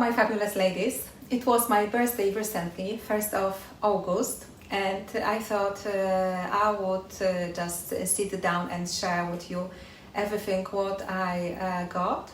my fabulous ladies. It was my birthday recently, 1st of August, and I thought I would just sit down and share with you everything what I got.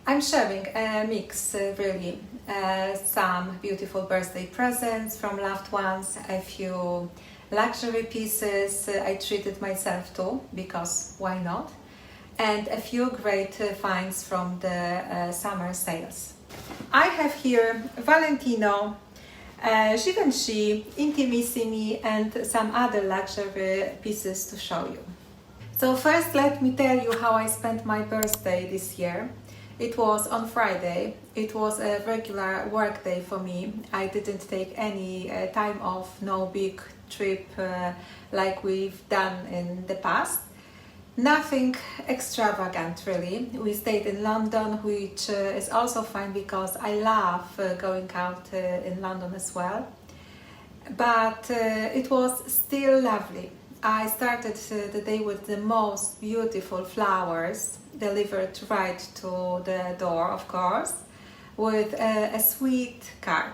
I'm sharing a mix, really, some beautiful birthday presents from loved ones, a few luxury pieces I treated myself to, because why not, and a few great finds from the summer sales. I have here Valentino, Givenchy, Intimissimi and some other luxury pieces to show you. So first let me tell you how I spent my birthday this year. It was on Friday. It was a regular work day for me. I didn't take any time off, no big trip like we've done in the past. Nothing extravagant really. We stayed in London, which is also fine because I love going out in London as well. But it was still lovely. I started the day with the most beautiful flowers delivered right to the door, of course, with a sweet card.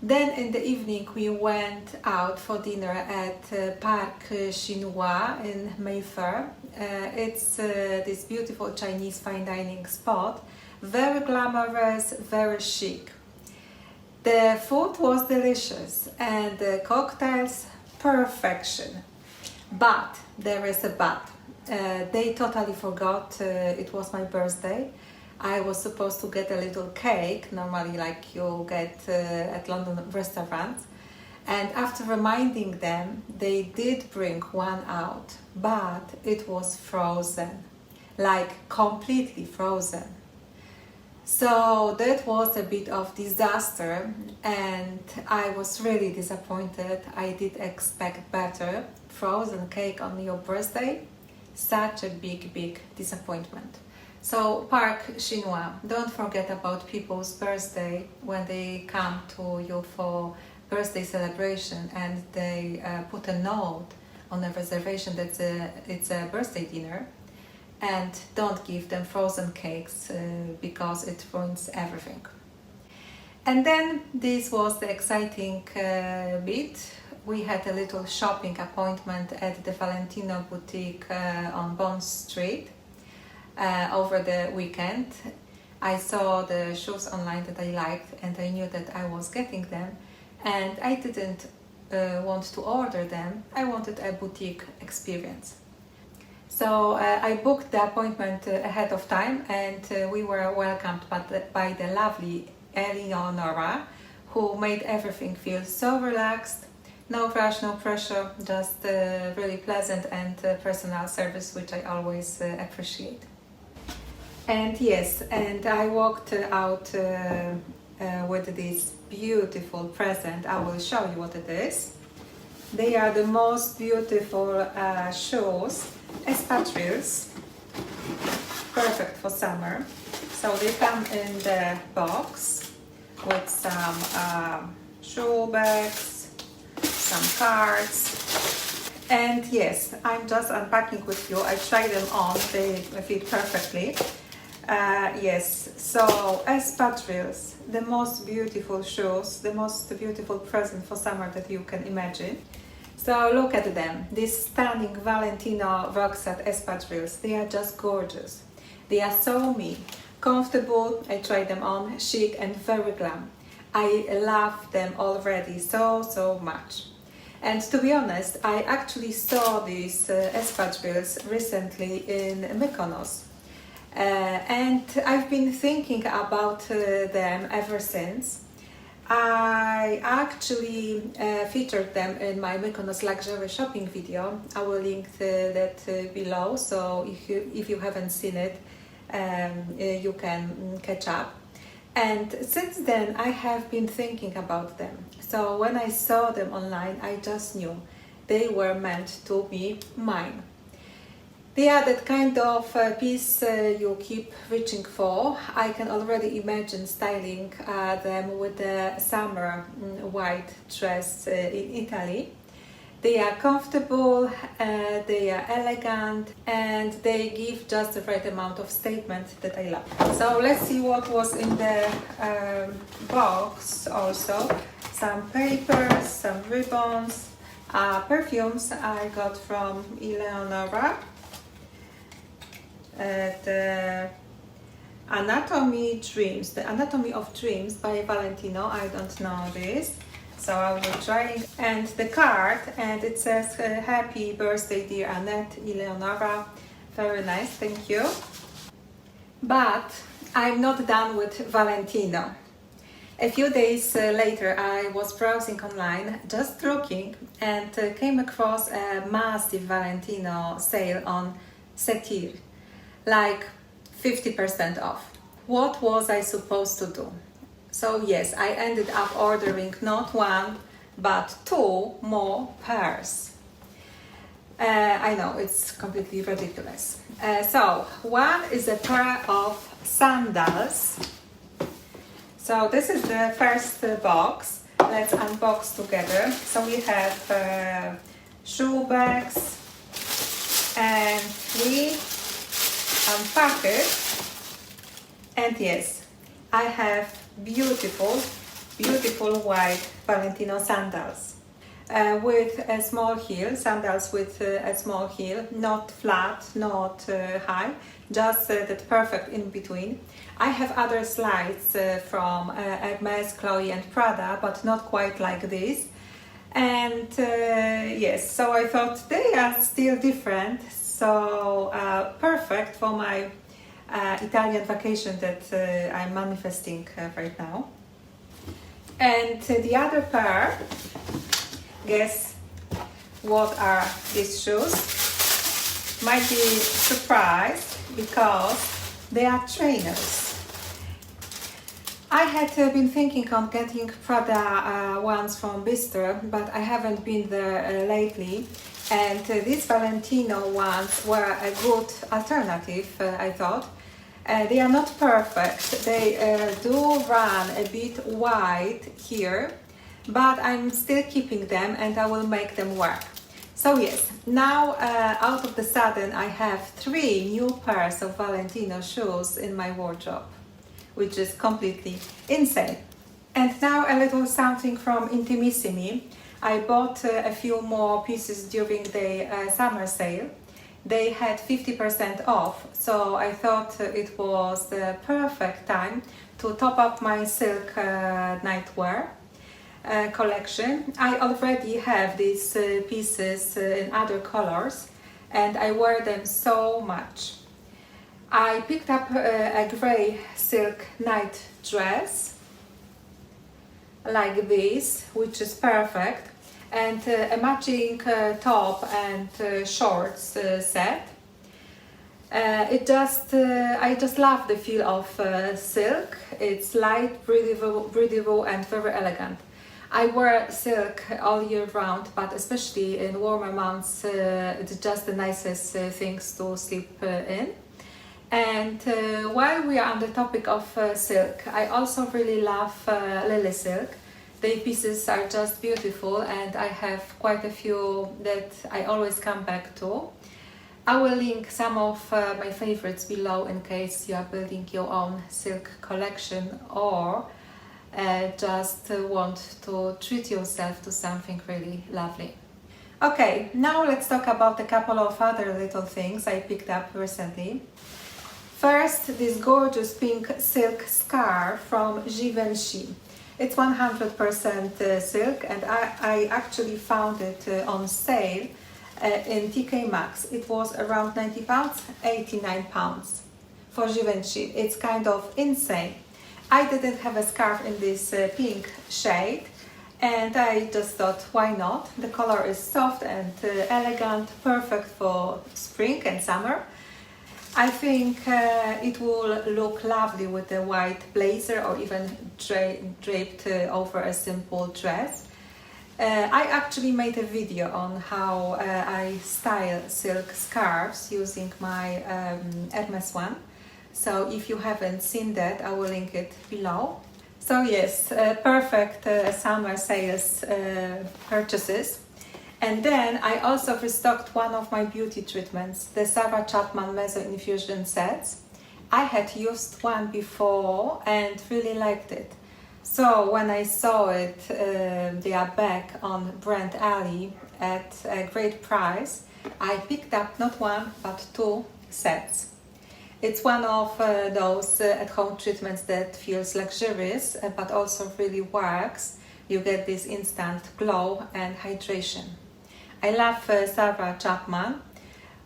Then in the evening we went out for dinner at Parc Chinois in Mayfair. It's this beautiful Chinese fine dining spot, very glamorous, very chic. The food was delicious and the cocktails perfection. But there is a but. They totally forgot it was my birthday. I was supposed to get a little cake, normally like you get at London restaurants. And after reminding them, they did bring one out, but it was frozen, like completely frozen. So that was a bit of disaster and I was really disappointed. I did expect better. Frozen cake on your birthday? Such a big disappointment. So Parc Chinois, don't forget about people's birthday when they come to you for birthday celebration and they put a note on a reservation that it's a birthday dinner, and don't give them frozen cakes because it ruins everything. And then this was the exciting bit. We had a little shopping appointment at the Valentino boutique on Bond Street. Over the weekend. I saw the shoes online that I liked and I knew that I was getting them, and I didn't want to order them. I wanted a boutique experience. So I booked the appointment ahead of time and we were welcomed by the lovely Eleonora, who made everything feel so relaxed. No rush, no pressure, just really pleasant and personal service, which I always appreciate. And yes, and I walked out with this beautiful present. I will show you what it is. They are the most beautiful shoes, espadrilles, perfect for summer. So they come in the box with some shoe bags, some cards. And yes, I'm just unpacking with you. I tried them on, they fit perfectly. Yes, so espadrilles, the most beautiful shoes, the most beautiful present for summer that you can imagine. So look at them, these stunning Valentino Roxette espadrilles. They are just gorgeous. They are so me, comfortable. I tried them on, chic and very glam. I love them already so much. And to be honest, I actually saw these espadrilles recently in Mykonos. And I've been thinking about them ever since. I actually featured them in my Mykonos luxury shopping video. I will link that below, so if you haven't seen it, you can catch up. And since then I have been thinking about them. So when I saw them online, I just knew they were meant to be mine. They are that kind of piece you keep reaching for. I can already imagine styling them with the summer white dress in Italy. They are comfortable, they are elegant, and they give just the right amount of statement that I love. So let's see what was in the box also. Some papers, some ribbons, perfumes I got from Eleonora. The Anatomy of Dreams by Valentino. I don't know this, so I will try. And the card, and it says happy birthday dear Annette, Eleonora. Very nice, thank you. But I'm not done with Valentino. A few days later I was browsing online, just looking, and came across a massive Valentino sale on Setir, like 50% off. What was I supposed to do? So yes, I ended up ordering not one, but 2 more pairs. I know, it's completely ridiculous. So one is a pair of sandals. So this is the first box. Let's unbox together. So we have shoe bags, and we unpack it, and yes, I have beautiful white Valentino sandals with a small heel, sandals with a small heel, not flat, not high, just that perfect in between. I have other slides from Hermes, Chloe and Prada, but not quite like this. And yes, so I thought they are still different, so perfect for my Italian vacation that I'm manifesting right now. And the other pair, guess what are these shoes? Might be surprised because they are trainers. I had been thinking on getting Prada ones from Bicester, but I haven't been there lately, and these Valentino ones were a good alternative, I thought. They are not perfect, they do run a bit wide here, but I'm still keeping them and I will make them work. So yes, now out of the sudden I have 3 new pairs of Valentino shoes in my wardrobe, which is completely insane. And now a little something from Intimissimi. I bought a few more pieces during the summer sale. They had 50% off, so I thought it was the perfect time to top up my silk nightwear collection. I already have these pieces in other colors and I wear them so much. I picked up a grey silk night dress like this, which is perfect, and a matching top and shorts set. I just love the feel of silk. It's light, breathable and very elegant. I wear silk all year round, but especially in warmer months, it's just the nicest things to sleep in. And while we are on the topic of silk, I also really love Lily silk. The pieces are just beautiful and I have quite a few that I always come back to. I will link some of my favorites below in case you are building your own silk collection or just want to treat yourself to something really lovely. Okay, now let's talk about a couple of other little things I picked up recently. First, this gorgeous pink silk scarf from Givenchy. It's 100% silk and I actually found it on sale in TK Maxx. It was around £90, £89 for Givenchy. It's kind of insane. I didn't have a scarf in this pink shade and I just thought, why not? The color is soft and elegant, perfect for spring and summer. I think it will look lovely with a white blazer or even draped over a simple dress. I actually made a video on how I style silk scarves using my Hermes one. So if you haven't seen that, I will link it below. So yes, perfect summer sales purchases. And then I also restocked one of my beauty treatments, the Sarah Chapman Meso Infusion sets. I had used one before and really liked it. So when I saw it, they are back on Brand Alley at a great price, I picked up not one but 2 sets. It's one of those at-home treatments that feels luxurious but also really works. You get this instant glow and hydration. I love Sarah Chapman.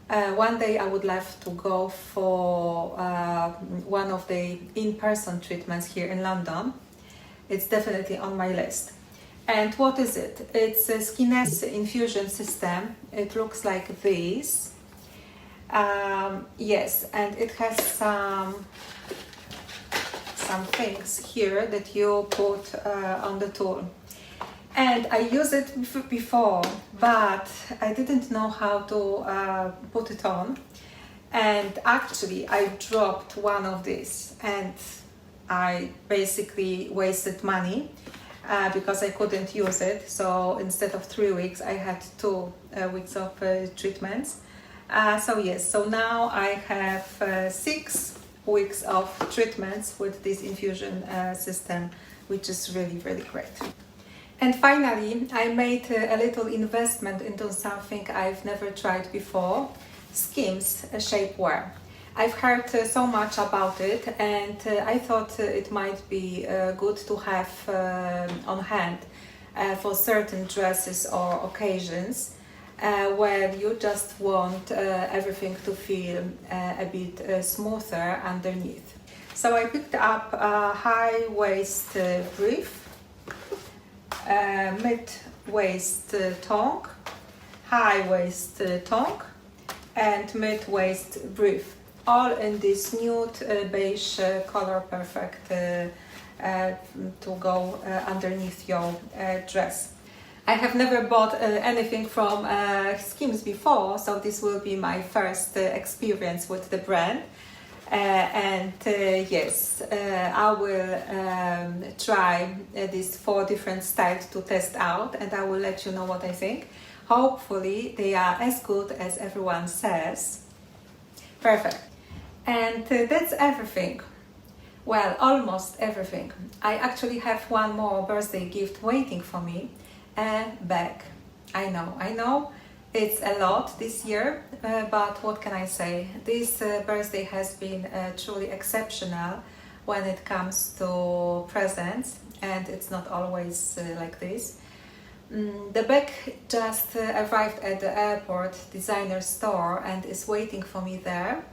One day I would love to go for one of the in-person treatments here in London. It's definitely on my list. And what is it? It's a Skims infusion system. It looks like this. Yes, and it has some things here that you put on the tool. And I used it before, but I didn't know how to put it on. And actually I dropped one of these and I basically wasted money because I couldn't use it. So instead of 3 weeks, I had 2 weeks of treatments. So now I have 6 weeks of treatments with this infusion system, which is really, really great. And finally, I made a little investment into something I've never tried before, Skims shapewear. I've heard so much about it, and I thought it might be good to have on hand for certain dresses or occasions where you just want everything to feel a bit smoother underneath. So I picked up a high-waist brief, mid-waist tongue, high-waist tongue, and mid-waist brief, all in this nude beige color, perfect to go underneath your dress. I have never bought anything from Skims before, so this will be my first experience with the brand. Yes, I will try these 4 different styles to test out, and I will let you know what I think. Hopefully they are as good as everyone says. Perfect. And that's everything. Well, almost everything. I actually have one more birthday gift waiting for me, a bag. I know. It's a lot this year, but what can I say? This birthday has been truly exceptional when it comes to presents, and it's not always like this. The bag just arrived at the airport designer store and is waiting for me there.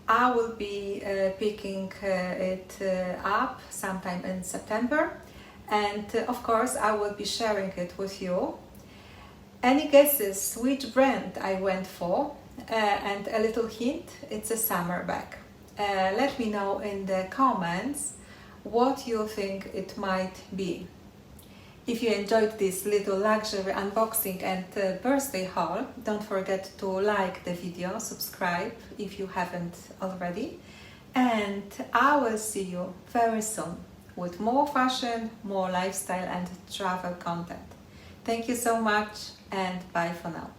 I will be picking it up sometime in September, and of course I will be sharing it with you. Any guesses which brand I went for? And a little hint, it's a summer bag. Let me know in the comments what you think it might be. If you enjoyed this little luxury unboxing and birthday haul, don't forget to like the video, subscribe if you haven't already, and I will see you very soon with more fashion, more lifestyle and travel content. Thank you so much, and bye for now.